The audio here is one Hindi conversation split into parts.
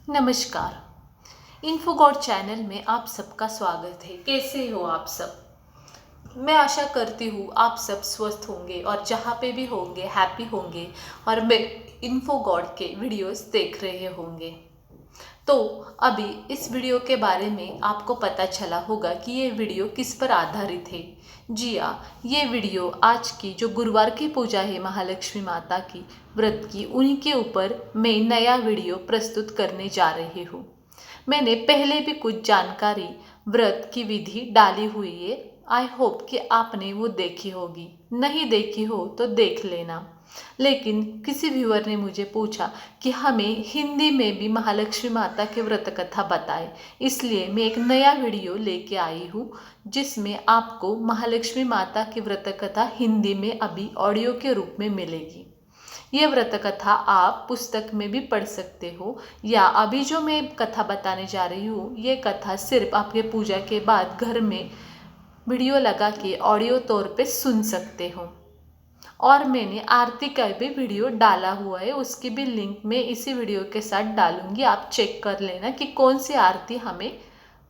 नमस्कार। इन्फोगॉड चैनल में आप सबका स्वागत है। कैसे हो आप सब? मैं आशा करती हूँ आप सब स्वस्थ होंगे और जहाँ पे भी होंगे हैप्पी होंगे और मैं इन्फोगॉड के वीडियोस देख रहे होंगे। तो अभी इस वीडियो के बारे में आपको पता चला होगा कि ये वीडियो किस पर आधारित है। जी हाँ, ये वीडियो आज की जो गुरुवार की पूजा है महालक्ष्मी माता की व्रत की, उन्हीं के ऊपर मैं नया वीडियो प्रस्तुत करने जा रही हूँ। मैंने पहले भी कुछ जानकारी व्रत की विधि डाली हुई है। आई होप कि आपने वो देखी होगी, नहीं देखी हो तो देख लेना। लेकिन किसी व्यूअर ने मुझे पूछा कि हमें हिंदी में भी महालक्ष्मी माता के व्रत कथा बताए, इसलिए मैं एक नया वीडियो लेके आई हूँ जिसमें आपको महालक्ष्मी माता की व्रत कथा हिंदी में अभी ऑडियो के रूप में मिलेगी। ये व्रत कथा आप पुस्तक में भी पढ़ सकते हो या अभी जो मैं कथा बताने जा रही हूँ ये कथा सिर्फ आपके पूजा के बाद घर में वीडियो लगा के ऑडियो तौर पे सुन सकते हो। और मैंने आरती का भी वीडियो डाला हुआ है, उसकी भी लिंक मैं इसी वीडियो के साथ डालूंगी। आप चेक कर लेना कि कौन सी आरती हमें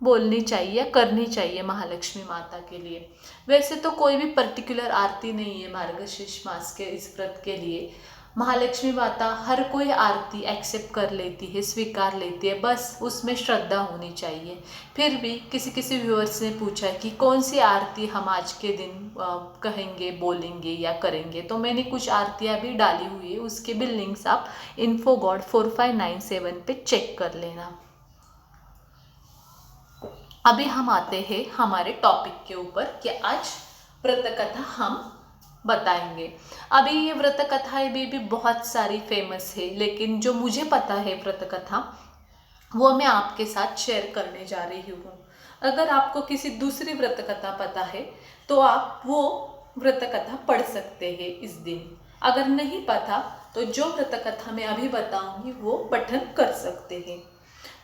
बोलनी चाहिए, करनी चाहिए महालक्ष्मी माता के लिए। वैसे तो कोई भी पर्टिकुलर आरती नहीं है मार्गशीर्ष मास के इस व्रत के लिए। महालक्ष्मी माता हर कोई आरती एक्सेप्ट कर लेती है, स्वीकार लेती है, बस उसमें श्रद्धा होनी चाहिए। फिर भी किसी किसी व्यूअर्स ने पूछा कि कौन सी आरती हम आज के दिन कहेंगे, बोलेंगे या करेंगे, तो मैंने कुछ आरतियाँ भी डाली हुई है, उसके भी लिंक्स आप इन्फोगॉड 4597 पे चेक कर लेना। अभी हम आते हैं हमारे टॉपिक के ऊपर कि आज व्रत कथा हम बताएंगे। अभी ये व्रत कथाएं भी बहुत सारी फेमस है, लेकिन जो मुझे पता है व्रत कथा वो मैं आपके साथ शेयर करने जा रही हूँ। अगर आपको किसी दूसरी व्रत कथा पता है तो आप वो व्रत कथा पढ़ सकते हैं इस दिन। अगर नहीं पता तो जो व्रत कथा मैं अभी बताऊंगी वो पठन कर सकते हैं।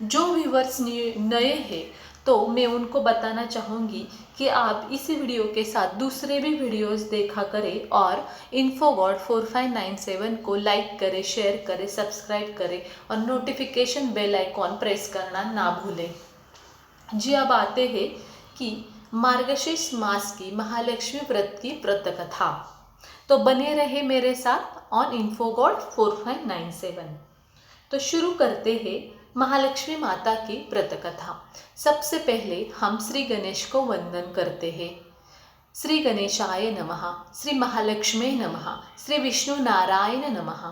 जो व्यूवर्स नए हैं तो मैं उनको बताना चाहूँगी कि आप इसी वीडियो के साथ दूसरे भी वीडियोस देखा करें और इन्फोगॉड 4597 को लाइक करें, शेयर करें, सब्सक्राइब करें और नोटिफिकेशन बेल आइकॉन प्रेस करना ना भूलें। जी, अब आते हैं कि मार्गशीर्ष मास की महालक्ष्मी व्रत की व्रत कथा। तो बने रहे मेरे साथ ऑन इन्फोगॉड 4597। तो शुरू करते हैं महालक्ष्मी माता की व्रत कथा। सबसे पहले हम श्री गणेश को वंदन करते हैं। श्री गणेशाय नमः, श्री महालक्ष्मी नमः, श्री विष्णु नारायण नमः।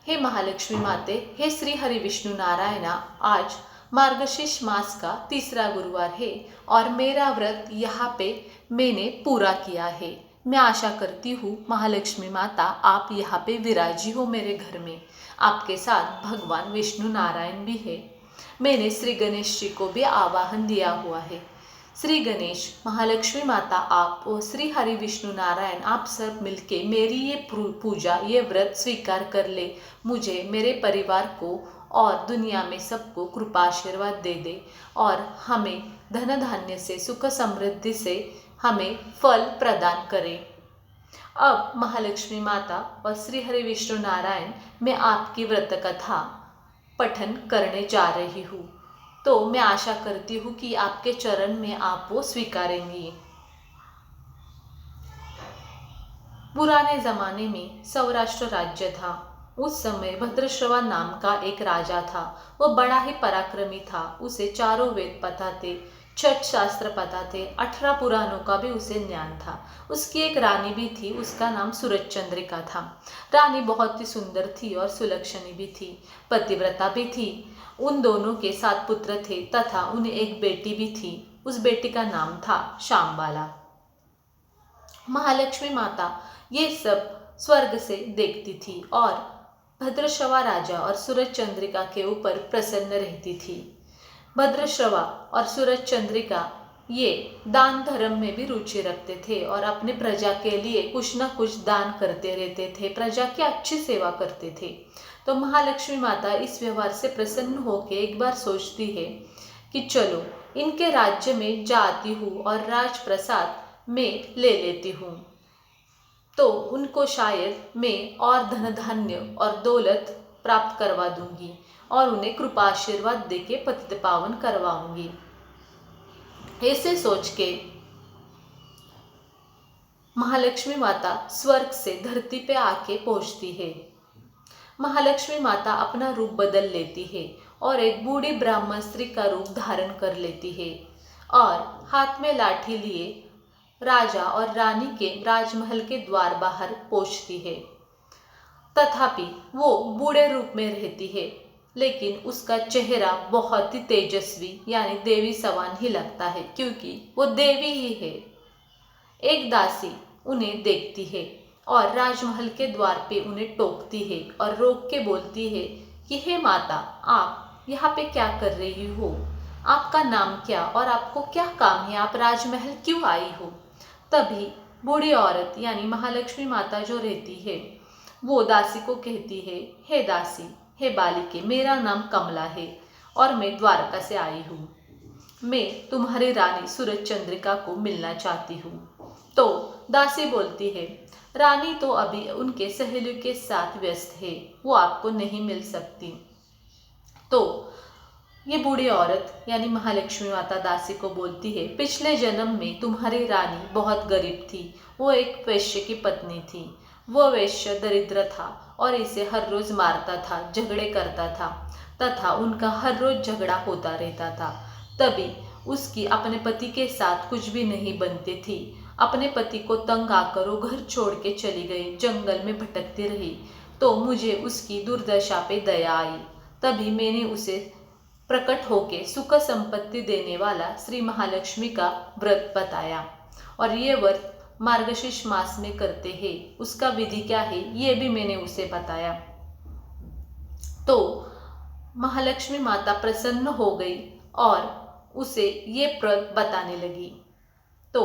हे महालक्ष्मी माते, हे श्री हरि विष्णु नारायणा, आज मार्गशीर्ष मास का तीसरा गुरुवार है और मेरा व्रत यहाँ पे मैंने पूरा किया है। मैं आशा करती हूँ महालक्ष्मी माता आप यहाँ पे विराजी हो मेरे घर में। आपके साथ भगवान विष्णु नारायण भी है। मैंने श्री गणेश जी को भी आवाहन दिया हुआ है। श्री गणेश, महालक्ष्मी माता आप और श्री हरि विष्णु नारायण आप सब मिलके मेरी ये पूजा, ये व्रत स्वीकार कर ले। मुझे, मेरे परिवार को और दुनिया में सबको कृपा आशीर्वाद दे दे और हमें धन धान्य से, सुख समृद्धि से हमें फल प्रदान करें। अब महालक्ष्मी माता और श्री हरि विष्णु नारायण मैं आपकी व्रत कथा पठन करने जा रही हूँ। तो मैं आशा करती हूँ कि आपके चरण में आप वो स्वीकारेंगी। पुराने जमाने में सौराष्ट्र राज्य था। उस समय भद्रश्रवा नाम का एक राजा था। वो बड़ा ही पराक्रमी था। उसे चारों वेद पता थे, 6 शास्त्र पता थे, 18 पुराणों का भी उसे ज्ञान था। उसकी एक रानी भी थी, उसका नाम सूरजचंद्रिका था। रानी बहुत ही सुंदर थी और सुलक्षणी भी थी, पतिव्रता भी थी। उन दोनों के 7 पुत्र थे तथा उन्हें एक बेटी भी थी। उस बेटी का नाम था शामबाला। महालक्ष्मी माता ये सब स्वर्ग से देखती थी और भद्रश्रवा राजा और सूरजचंद्रिका के ऊपर प्रसन्न रहती थी। भद्रश्रवा और सूरजचंद्रिका ये दान धर्म में भी रुचि रखते थे और अपने प्रजा के लिए कुछ न कुछ दान करते रहते थे, प्रजा की अच्छी सेवा करते थे। तो महालक्ष्मी माता इस व्यवहार से प्रसन्न होकर एक बार सोचती है कि चलो इनके राज्य में जाती हूँ और राजप्रसाद में ले लेती हूँ, तो उनको शायद मैं और धन धान्य और दौलत प्राप्त करवा दूंगी। और उन्हें कृपा आशीर्वाद देके पतित पावन करवाऊंगी। ऐसे सोच के महालक्ष्मी माता स्वर्ग से धरती पे आके पहुंचती है। महालक्ष्मी माता अपना रूप बदल लेती है और एक बूढ़ी ब्राह्मण स्त्री का रूप धारण कर लेती है और हाथ में लाठी लिए राजा और रानी के राजमहल के द्वार बाहर पहुंचती है। तथापि वो बूढ़े रूप में रहती है, लेकिन उसका चेहरा बहुत ही तेजस्वी यानी देवी समान ही लगता है, क्योंकि वो देवी ही है। एक दासी उन्हें देखती है और राजमहल के द्वार पे उन्हें टोकती है और रोक के बोलती है कि हे माता, आप यहाँ पे क्या कर रही हो? आपका नाम क्या और आपको क्या काम है? आप राजमहल क्यों आई हो? तभी बूढ़ी औरत यानी महालक्ष्मी माता जो रहती है वो दासी को कहती है, हे दासी, हे बालिके, मेरा नाम कमला है और मैं द्वारका से आई हूँ। मैं तुम्हारी रानी सूरज चंद्रिका को मिलना चाहती हूँ। तो दासी बोलती है, रानी तो अभी उनके सहेलियों के साथ व्यस्त है, वो आपको नहीं मिल सकती। तो ये बूढ़ी औरत यानी महालक्ष्मी माता दासी को बोलती है, पिछले जन्म में तुम्हारी रानी बहुत गरीब थी, वो एक वैश्य की पत्नी थी। वो वैश्य दरिद्र था और इसे हर रोज मारता था, झगड़े करता था तथा उनका हर रोज झगड़ा होता रहता था। तभी उसकी अपने पति के साथ कुछ भी नहीं बनती थी। अपने पति को तंग आकर वो घर छोड़ के चली गई, जंगल में भटकती रही। तो मुझे उसकी दुर्दशा पे दया आई। तभी मैंने उसे प्रकट होके सुख संपत्ति देने वाला श्री महालक्ष्मी का व्रत बताया और ये व्रत मार्गशीर्ष मास में करते हैं। उसका विधि क्या है ये भी मैंने उसे बताया। तो महालक्ष्मी माता प्रसन्न हो गई और उसे ये व्रत बताने लगी। तो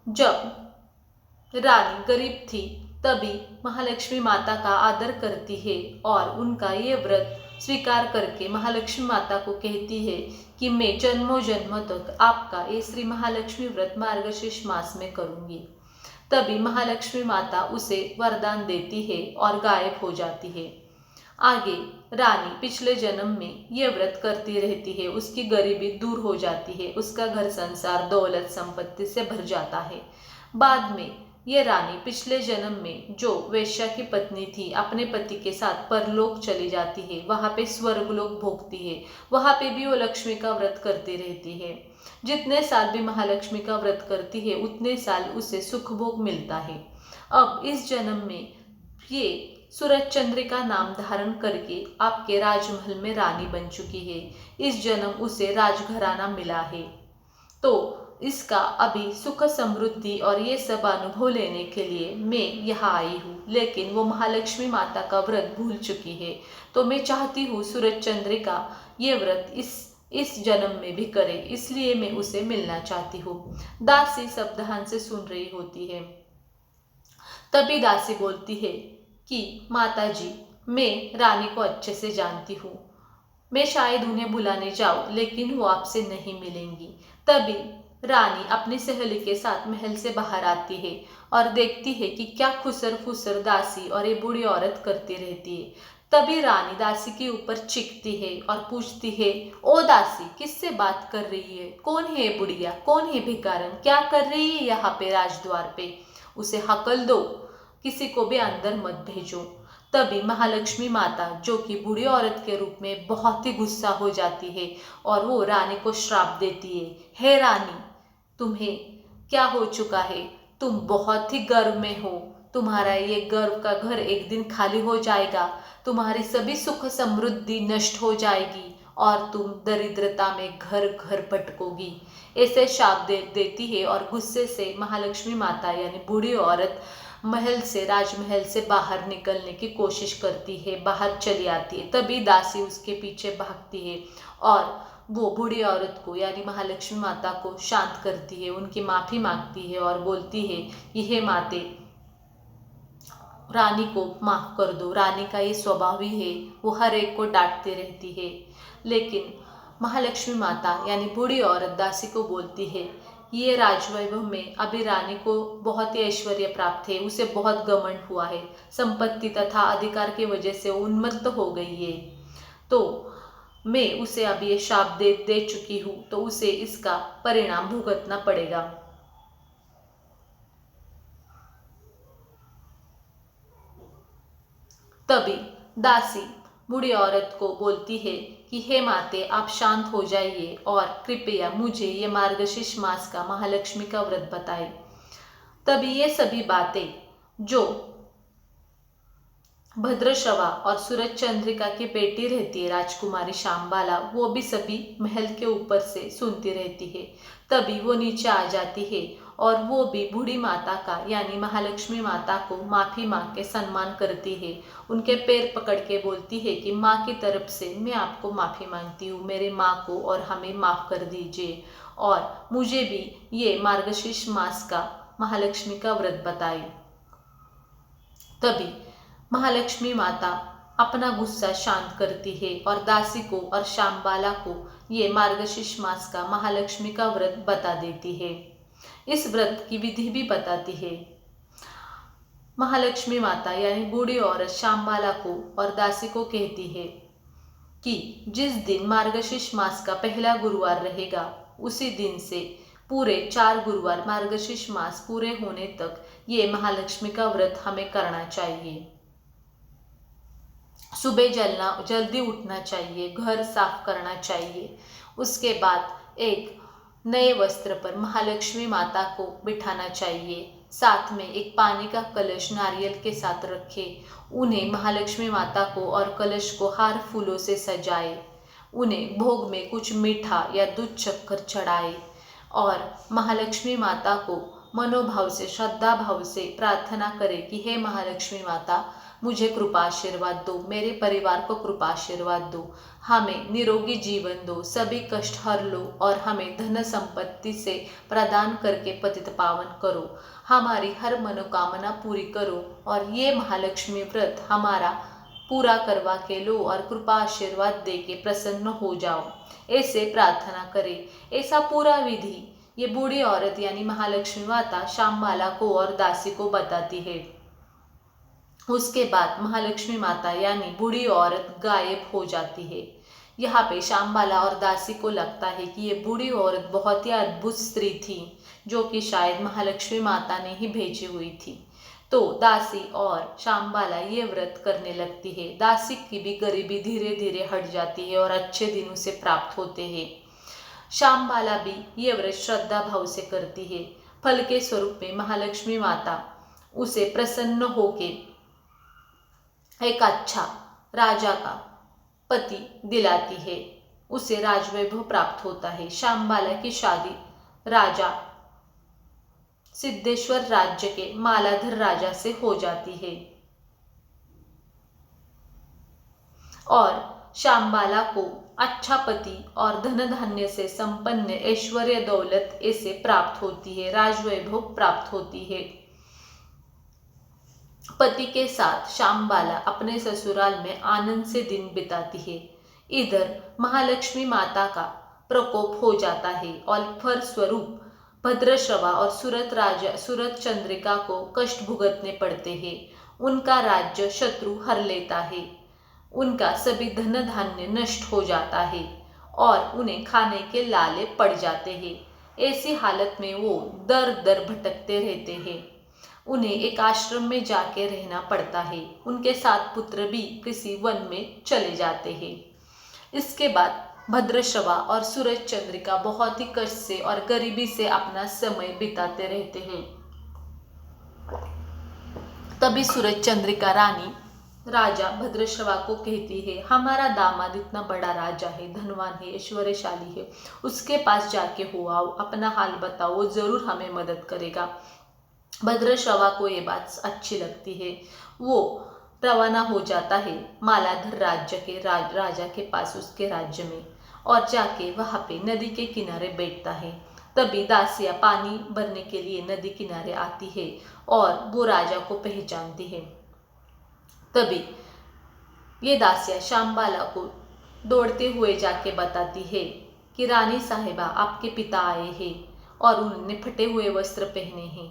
जब रानी गरीब थी तभी महालक्ष्मी माता का आदर करती है और उनका ये व्रत स्वीकार करके महालक्ष्मी माता को कहती है कि मैं जन्मों जन्मों तक आपका ये श्री महालक्ष्मी व्रत मार्गशीर्ष मास में करूंगी। तभी महालक्ष्मी माता उसे वरदान देती है और गायब हो जाती है। आगे रानी पिछले जन्म में ये व्रत करती रहती है, उसकी गरीबी दूर हो जाती है, उसका घर संसार दौलत संपत्ति से भर जाता है। बाद में ये रानी पिछले जन्म में जो वेश्या की पत्नी थी अपने पति के साथ परलोक चली जाती है, वहाँ पे स्वर्गलोक भोगती है। वहाँ पे भी वो लक्ष्मी का व्रत करती रहती है। जितने साल भी महालक्ष्मी का व्रत करती है उतने साल उसे सुख भोग मिलता है। अब इस जन्म में ये सूरज चंद्रिका नाम धारण करके आपके राजमहल में रानी बन चुकी है। इस जन्म उसे राजघराना मिला है। तो इसका अभी सुख समृद्धि और ये सब अनुभव लेने के लिए मैं यहाँ आई हूँ, लेकिन वो महालक्ष्मी माता का व्रत भूल चुकी है। तो मैं चाहती हूँ सूरज चंद्रिका ये व्रत इस जन्म में भी करे, इसलिए मैं उसे मिलना चाहती हूँ। दासी सब ध्यान से सुन रही होती है। तभी दासी बोलती है कि माता जी, मैं रानी को अच्छे से जानती हूँ, मैं शायद उन्हें बुलाने जाऊँ लेकिन वो आपसे नहीं मिलेंगी। तभी रानी अपनी सहेली के साथ महल से बाहर आती है और देखती है कि क्या खुसर फुसर दासी और ये बूढ़ी औरत करती रहती है। तभी रानी दासी के ऊपर चिढ़ती है और पूछती है, ओ दासी, किससे बात कर रही है? कौन है ये बुढ़िया? कौन है भिखारन? क्या कर रही है यहाँ पे राजद्वार पे? उसे हकल दो, किसी को भी अंदर मत भेजो। तभी महालक्ष्मी माता जो कि बूढ़ी औरत के रूप में बहुत ही गुस्सा हो जाती है और वो रानी को श्राप देती है, हे रानी, तुम्हें क्या हो चुका है? तुम बहुत ही गर्व में हो, तुम्हारा ये गर्व का घर एक दिन खाली हो जाएगा, तुम्हारी सभी सुख समृद्धि नष्ट हो जाएगी और तुम दरिद्रता में घर घर भटकोगी। ऐसे शाप देती है और गुस्से से महालक्ष्मी माता यानी बूढ़ी औरत महल से राजमहल से बाहर निकलने की कोशिश करती है, बाहर चली आती है। तभी दासी उसके पीछे भागती है और वो बूढ़ी औरत को यानी महालक्ष्मी माता को शांत करती है, उनकी माफ़ी मांगती है और बोलती है कि हे माते, रानी को माफ़ कर दो। रानी का ये स्वभाव ही है, वो हर एक को डांटती रहती है। लेकिन महालक्ष्मी माता यानी बूढ़ी औरत दासी को बोलती है, ये राजवैभव में अभी रानी को बहुत ही ऐश्वर्य प्राप्त है, उसे बहुत घमंड हुआ है, संपत्ति तथा अधिकार की वजह से उन्मत्त हो गई है। तो मैं उसे अब ये शाप दे चुकी हूँ, तो उसे इसका परिणाम भुगतना पड़ेगा। तभी दासी बूढ़ी औरत को बोलती है कि हे माते, आप शांत हो जाइए और कृपया मुझे ये मार्गशीर्ष मास का महालक्ष्मी का व्रत बताएं। तभी ये सभी बातें जो भद्रश्रवा और सूरज चंद्रिका की बेटी रहती है राजकुमारी शांबाला, वो भी सभी महल के ऊपर से सुनती रहती है। तभी वो नीचे आ जाती है और वो भी बूढ़ी माता का यानी महालक्ष्मी माता को माफ़ी मांग के सम्मान करती है। उनके पैर पकड़ के बोलती है कि माँ की तरफ से मैं आपको माफ़ी मांगती हूँ, मेरे माँ को और हमें माफ़ कर दीजिए और मुझे भी ये मार्गशीर्ष मास का महालक्ष्मी का व्रत बताए। तभी महालक्ष्मी माता अपना गुस्सा शांत करती है और दासी को और शांबाला को ये मार्गशीर्ष मास का महालक्ष्मी का व्रत बता देती है। इस व्रत की विधि भी बताती है। महालक्ष्मी माता यानी बूढ़ी औरत शांबाला को और दासी को कहती है कि जिस दिन मार्गशीर्ष मास का पहला गुरुवार रहेगा, उसी दिन से पूरे 4 गुरुवार मार्गशीर्ष मास पूरे होने तक ये महालक्ष्मी का व्रत हमें करना चाहिए। सुबह जल्दी उठना चाहिए, घर साफ करना चाहिए। उसके बाद एक नए वस्त्र पर महालक्ष्मी माता को बिठाना चाहिए। साथ में एक पानी का कलश नारियल के साथ रखे। उन्हें महालक्ष्मी माता को और कलश को हार फूलों से सजाए। उन्हें भोग में कुछ मीठा या दूध शक्कर चढ़ाए और महालक्ष्मी माता को मनोभाव से श्रद्धा भाव से प्रार्थना करें कि हे महालक्ष्मी माता, मुझे कृपा आशीर्वाद दो, मेरे परिवार को कृपा आशीर्वाद दो, हमें निरोगी जीवन दो, सभी कष्ट हर लो और हमें धन संपत्ति से प्रदान करके पतित पावन करो, हमारी हर मनोकामना पूरी करो और ये महालक्ष्मी व्रत हमारा पूरा करवा के लो और कृपा आशीर्वाद दे के प्रसन्न हो जाओ। ऐसे प्रार्थना करें। ऐसा पूरा विधि ये बूढ़ी औरत यानी महालक्ष्मी माता शांबाला को और दासी को बताती है। उसके बाद महालक्ष्मी माता यानी बूढ़ी औरत गायब हो जाती है। यहाँ पे शांबाला और दासी को लगता है कि ये बूढ़ी औरत बहुत ही अद्भुत स्त्री थी, जो कि शायद महालक्ष्मी माता ने ही भेजी हुई थी। तो दासी और शांबाला ये व्रत करने लगती है। दासी की भी गरीबी धीरे धीरे हट जाती है और अच्छे दिन उसे प्राप्त होते हैं। शांबाला भी ये व्रत श्रद्धा भाव से करती है। फल के स्वरूप में महालक्ष्मी माता उसे प्रसन्न होके एक अच्छा राजा का पति दिलाती है। उसे राजवैभव प्राप्त होता है। शांबाला की शादी राजा सिद्धेश्वर राज्य के मालाधर राजा से हो जाती है और शांबाला को अच्छा पति और धन धान्य से संपन्न ऐश्वर्य दौलत ऐसे प्राप्त होती है, राजवैभव प्राप्त होती है। पति के साथ शांबाला अपने ससुराल में आनंद से दिन बिताती है। इधर महालक्ष्मी माता का प्रकोप हो जाता है और फलस्वरूप भद्रश्रवा और सूरत चंद्रिका को कष्ट भुगतने पड़ते हैं। उनका राज्य शत्रु हर लेता है। उनका सभी धन धान्य नष्ट हो जाता है और उन्हें खाने के लाले पड़ जाते हैं। ऐसी हालत में वो दर दर भटकते रहते हैं। उन्हें एक आश्रम में जाके रहना पड़ता है। उनके 7 पुत्र भी किसी वन में चले जाते हैं। इसके बाद भद्रश्रवा और सूरज चंद्रिका बहुत ही कष्ट से और गरीबी से अपना समय बिताते रहते हैं। तभी सूरज चंद्रिका रानी राजा भद्रश्रवा को कहती है, हमारा दामाद इतना बड़ा राजा है, धनवान है, ऐश्वर्यशाली है, उसके पास जाके हो आओ, अपना हाल बताओ, वो जरूर हमें मदद करेगा। भद्रश्रवा को ये बात अच्छी लगती है। वो रवाना हो जाता है मालाधर राज्य के राजा के पास, उसके राज्य में, और जाके वहाँ पे नदी के किनारे बैठता है। तभी दासियाँ पानी भरने के लिए नदी किनारे आती है और वो राजा को पहचानती है। तभी ये दासियाँ शांबाला को दौड़ते हुए जाके बताती है कि रानी साहिबा, आपके पिता आए हैं और उन्होंने फटे हुए वस्त्र पहने हैं।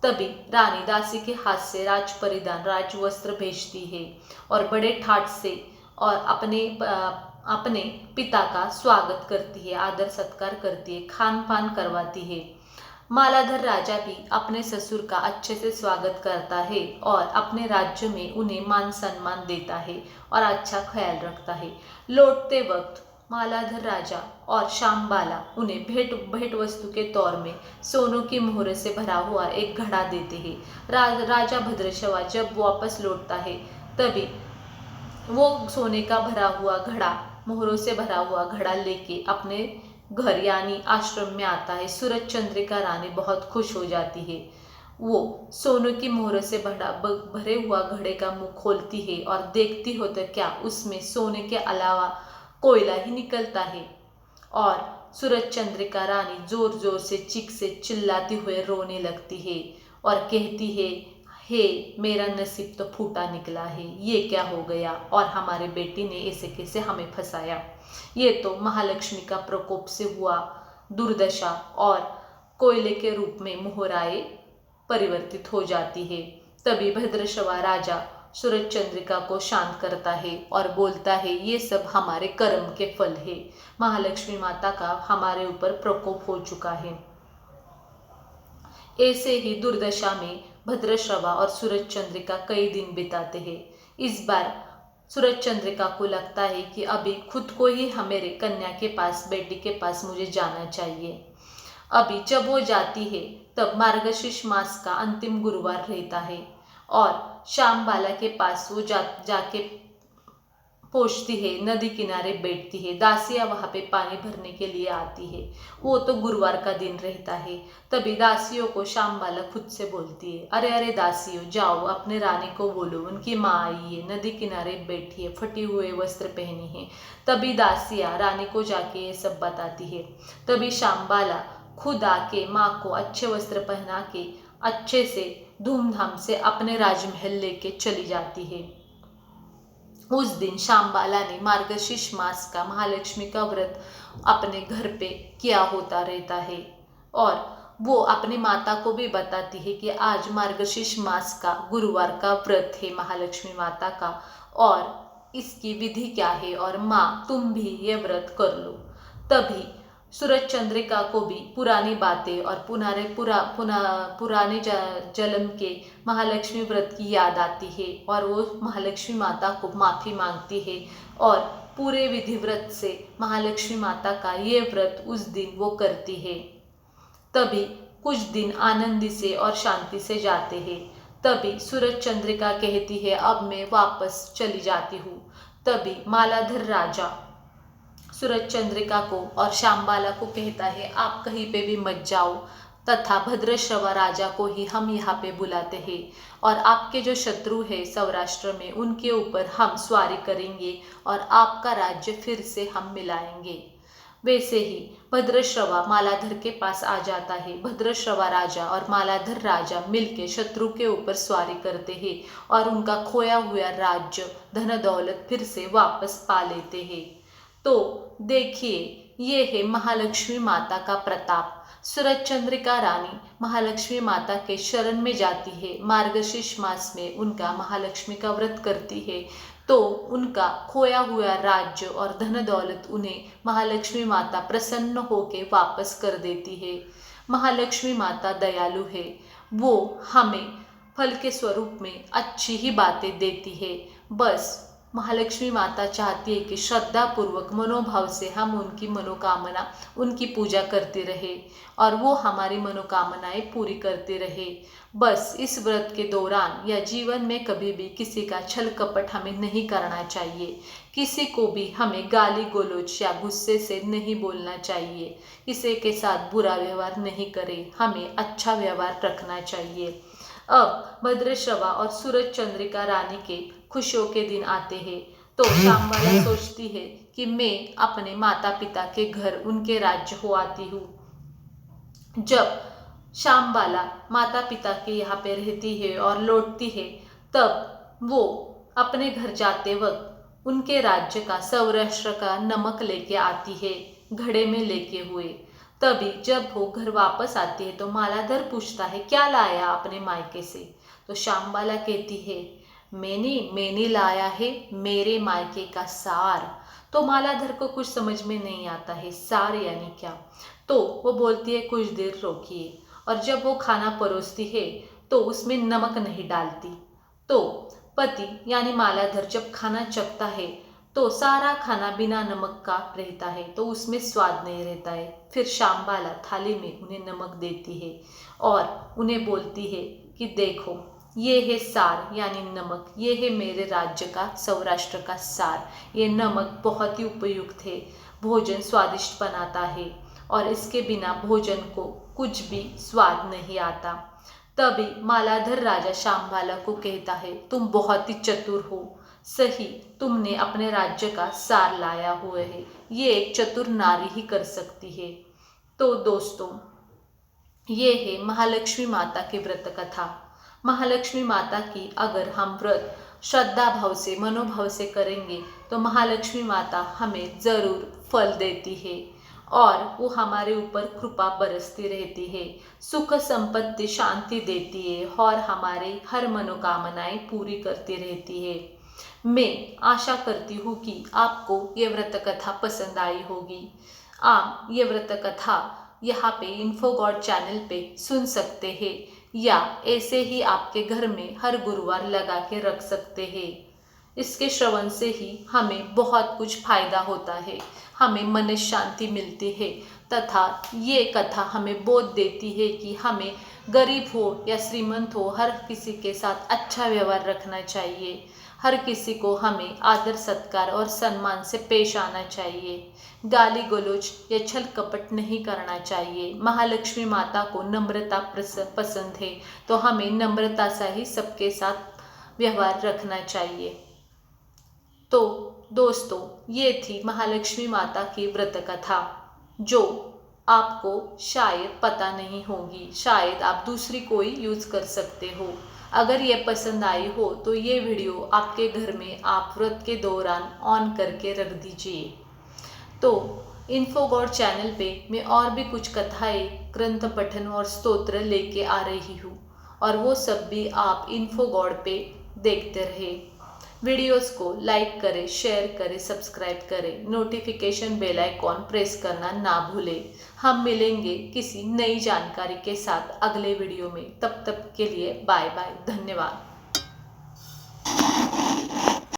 तभी रानी दासी के हाथ से राज परिधान राज वस्त्र भेजती है और बड़े ठाट से और अपने अपने पिता का स्वागत करती है, आदर सत्कार करती है, खान पान करवाती है। मालाधर राजा भी अपने ससुर का अच्छे से स्वागत करता है और अपने राज्य में उन्हें मान सम्मान देता है और अच्छा ख्याल रखता है। लौटते वक्त मालाधर राजा और श्यामबाला उन्हें भेंट वस्तु के तौर में सोनों की मोहरों से भरा हुआ एक घड़ा देते हैं। राजा भद्रश्रवा जब वापस लौटता है तभी वो सोने का भरा हुआ घड़ा, मोहरों से भरा हुआ घड़ा लेके अपने घर यानी आश्रम में आता है। सूरज चंद्रिका रानी बहुत खुश हो जाती है। वो सोनों की मोहरों से भरे हुआ घड़े का मुंह खोलती है और देखती हो तो क्या उसमें सोने के अलावा कोयला ही निकलता है। और सूरज चंद्रिका रानी जोर जोर से चीख से चिल्लाते हुए रोने लगती है और कहती है, हे मेरा नसीब तो फूटा निकला है, ये क्या हो गया और हमारे बेटी ने ऐसे कैसे हमें फंसाया। ये तो महालक्ष्मी का प्रकोप से हुआ दुर्दशा और कोयले के रूप में मोहराएं परिवर्तित हो जाती है। तभी भद्रश्रवा राजा सूरज चंद्रिका को शांत करता है और बोलता है, ये सब हमारे कर्म के फल है। महालक्ष्मी माता का हमारे ऊपर प्रकोप हो चुका है। ऐसे ही दुर्दशा में भद्रश्रवा और सूरज चंद्रिका कई दिन बिताते हैं। इस बार सूरज चंद्रिका को लगता है कि अभी खुद को ही मेरे कन्या के पास, बेटी के पास मुझे जाना चाहिए। अभी जब वो जाती है तब मार्गशीर्ष मास का अंतिम गुरुवार रहता है और श्यामबाला के पास वो जाके पहुंचती है, नदी किनारे बैठती है। दासियाँ वहाँ पे पानी भरने के लिए आती है। वो तो गुरुवार का दिन रहता है। तभी दासियों को श्यामबाला खुद से बोलती है, अरे अरे दासियों, जाओ अपने रानी को बोलो, उनकी माँ आई है, नदी किनारे बैठी है, फटे हुए वस्त्र पहनी है। तभी दासियाँ रानी को जाके ये सब बताती है। तभी श्यामबाला खुद आके माँ को अच्छे वस्त्र पहना के अच्छे से धूमधाम से अपने राजमहल लेके चली जाती है। उस दिन श्यामबाला ने मार्गशीर्ष मास का महालक्ष्मी का व्रत अपने घर पे किया होता रहता है और वो अपने माता को भी बताती है कि आज मार्गशीर्ष मास का गुरुवार का व्रत है महालक्ष्मी माता का और इसकी विधि क्या है और माँ तुम भी ये व्रत कर लो। तभी सूरज चंद्रिका को भी पुरानी बातें और पुराने जन्म के महालक्ष्मी व्रत की याद आती है और वो महालक्ष्मी माता को माफ़ी मांगती है और पूरे विधि व्रत से महालक्ष्मी माता का ये व्रत उस दिन वो करती है। तभी कुछ दिन आनंदी से और शांति से जाते हैं। तभी सूरज चंद्रिका कहती है, अब मैं वापस चली जाती हूँ। तभी मालाधर राजा सूरज चंद्रिका को और श्यामबाला को कहता है, आप कहीं पे भी मत जाओ, तथा भद्रश्रवा राजा को ही हम यहाँ पे बुलाते हैं और आपके जो शत्रु है सौराष्ट्र में उनके ऊपर हम स्वारी करेंगे और आपका राज्य फिर से हम मिलाएंगे। वैसे ही भद्रश्रवा मालाधर के पास आ जाता है। भद्रश्रवा राजा और मालाधर राजा मिलके शत्रु के ऊपर स्वारी करते हैं और उनका खोया हुआ राज्य धन दौलत फिर से वापस पा लेते हैं। तो देखिए, ये है महालक्ष्मी माता का प्रताप। सूरज चंद्रिका रानी महालक्ष्मी माता के शरण में जाती है, मार्गशीर्ष मास में उनका महालक्ष्मी का व्रत करती है तो उनका खोया हुआ राज्य और धन दौलत उन्हें महालक्ष्मी माता प्रसन्न होकर वापस कर देती है। महालक्ष्मी माता दयालु है, वो हमें फल के स्वरूप में अच्छी ही बातें देती है। बस महालक्ष्मी माता चाहती है कि श्रद्धा पूर्वक मनोभाव से हम उनकी मनोकामना, उनकी पूजा करते रहे और वो हमारी मनोकामनाएं पूरी करते रहे। बस इस व्रत के दौरान या जीवन में कभी भी किसी का छल कपट हमें नहीं करना चाहिए। किसी को भी हमें गाली गलौज या गुस्से से नहीं बोलना चाहिए। किसी के साथ बुरा व्यवहार नहीं करें, हमें अच्छा व्यवहार रखना चाहिए। अब भद्रश्रवा और सूरज चंद्रिका रानी के खुशियों के दिन आते हैं तो श्यामबाला सोचती है कि मैं अपने माता पिता के घर, उनके राज्य हो आती हूँ। जब श्यामबाला माता पिता के यहाँ पे रहती है और लौटती है तब वो अपने घर जाते वक्त उनके राज्य का, सौराष्ट्र का नमक लेके आती है घड़े में लेके हुए। तभी जब वो घर वापस आती है तो मालाधर पूछता है, क्या लाया अपने मायके से? तो श्यामबाला कहती है, मैंने लाया है मेरे मायके का सार। तो मालाधर को कुछ समझ में नहीं आता है सार यानी क्या। तो वो बोलती है कुछ देर रोकिए, और जब वो खाना परोसती है तो उसमें नमक नहीं डालती। तो पति यानी मालाधर जब खाना चखता है तो सारा खाना बिना नमक का रहता है, तो उसमें स्वाद नहीं रहता है। फिर शामबाला थाली में उन्हें नमक देती है और उन्हें बोलती है कि देखो, ये है सार यानी नमक, ये है मेरे राज्य का, सौराष्ट्र का सार। ये नमक बहुत ही उपयुक्त है, भोजन स्वादिष्ट बनाता है और इसके बिना भोजन को कुछ भी स्वाद नहीं आता। तभी मालाधर राजा शामबाला को कहता है, तुम बहुत ही चतुर हो, सही, तुमने अपने राज्य का सार लाया हुआ है, ये एक चतुर नारी ही कर सकती है। तो दोस्तों, ये है महालक्ष्मी माता की व्रत कथा। महालक्ष्मी माता की अगर हम व्रत श्रद्धा भाव से, मनोभाव से करेंगे तो महालक्ष्मी माता हमें ज़रूर फल देती है और वो हमारे ऊपर कृपा बरसती रहती है, सुख संपत्ति शांति देती है और हमारे हर मनोकामनाएं पूरी करती रहती है। मैं आशा करती हूँ कि आपको ये व्रत कथा पसंद आई होगी। आप ये व्रत कथा यहाँ पे इन्फो गॉड चैनल पे सुन सकते हैं या ऐसे ही आपके घर में हर गुरुवार लगा के रख सकते हैं। इसके श्रवण से ही हमें बहुत कुछ फायदा होता है, हमें मन शांति मिलती है तथा ये कथा हमें बोध देती है कि हमें गरीब हो या श्रीमंत हो, हर किसी के साथ अच्छा व्यवहार रखना चाहिए। हर किसी को हमें आदर सत्कार और सम्मान से पेश आना चाहिए। गाली गलौज या छल कपट नहीं करना चाहिए। महालक्ष्मी माता को नम्रता पसंद है, तो हमें नम्रता से ही सबके साथ व्यवहार रखना चाहिए। तो दोस्तों, ये थी महालक्ष्मी माता की व्रत कथा, जो आपको शायद पता नहीं होगी, शायद आप दूसरी कोई यूज़ कर सकते हो। अगर ये पसंद आई हो तो ये वीडियो आपके घर में आप व्रत के दौरान ऑन करके रख दीजिए। तो इन्फो गॉड चैनल पे मैं और भी कुछ कथाएं, ग्रंथ पठन और स्तोत्र लेके आ रही हूँ, और वो सब भी आप इन्फो गॉड पे देखते रहे। वीडियोस को लाइक करें, शेयर करें, सब्सक्राइब करें, नोटिफिकेशन बेल आइकॉन प्रेस करना ना भूलें। हम मिलेंगे किसी नई जानकारी के साथ अगले वीडियो में। तब तक के लिए बाय बाय, धन्यवाद।